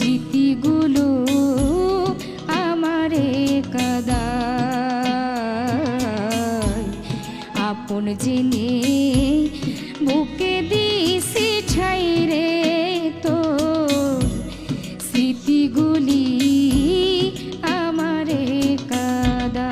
স্মৃতিগুলো আমারে কাদায়, আপন জেনে বুকে দিছি ঠাই রে, তো স্মৃতিগুলি আমারে কাদায়।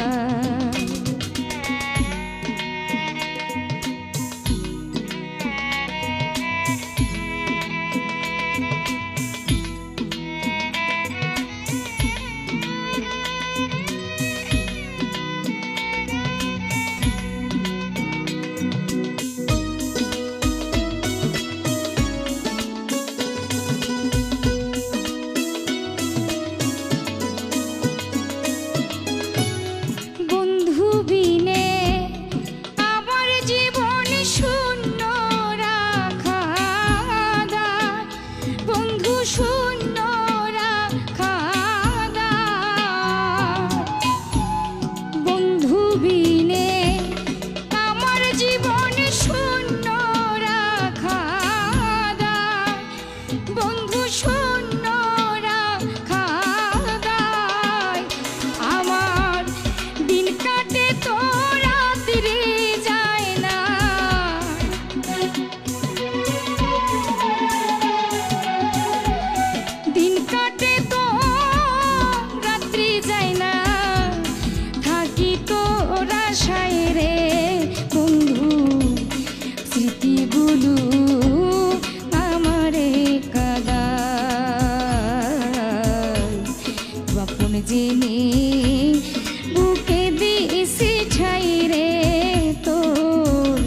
জেনে বুকে দিছি ঠাই রে, তোর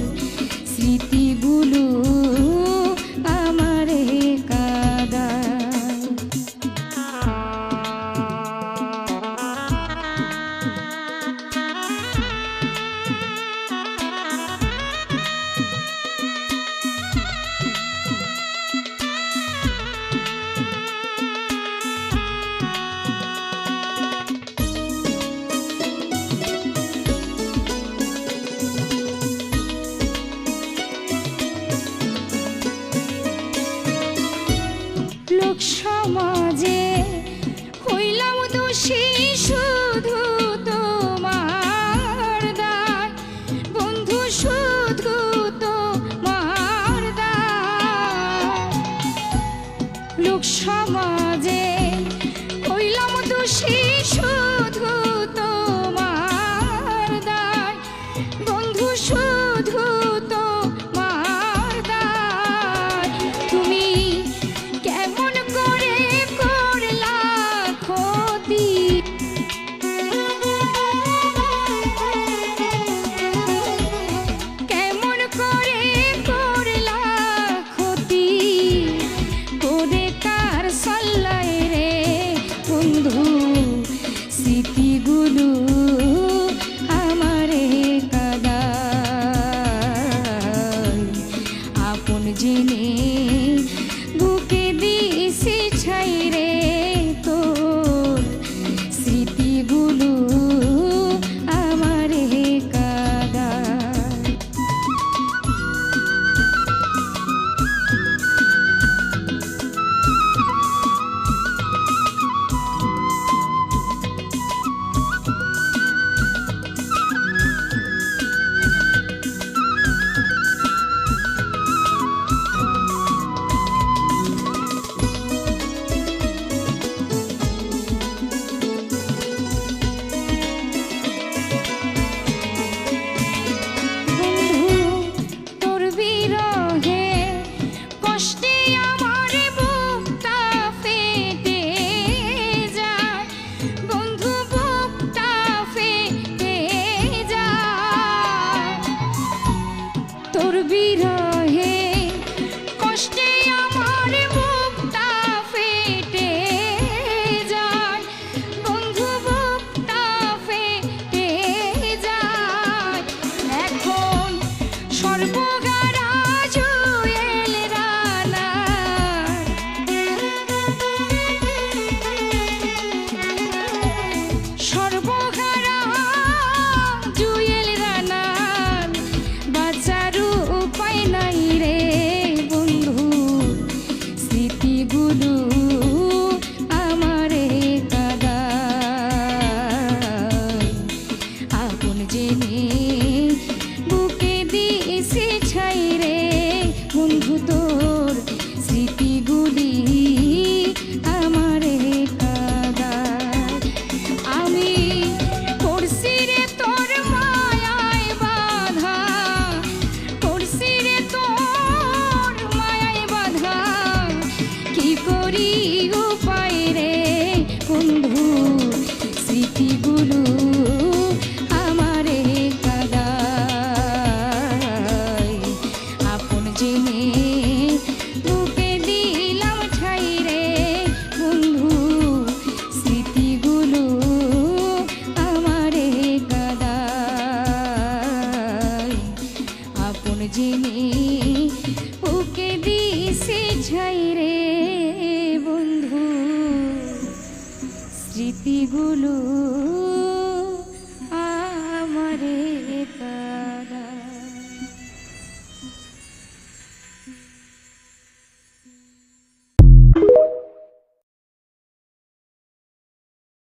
স্মৃতিগুলো আমারে কাদায়। লোক সমাজে হইলাম দোষী শুধু তোমার দায়, বন্ধু শুধু তোমার দায়। লোক সমাজে হইলাম দোষী শুধু তোমার দায়, বন্ধু শুধু তোমার দায়। তুমি কেমন করে করলা ক্ষতি, কেমন করে করলা ক্ষতি, করে কার সল্লায় রে বন্ধু স্মৃতিগুলো আমারে কাদায়, আপন জেনে বুকে দিছি ঠাই রে, তোর স্মৃতিগুলো আমারে কাদায়। স্মৃতিগুলো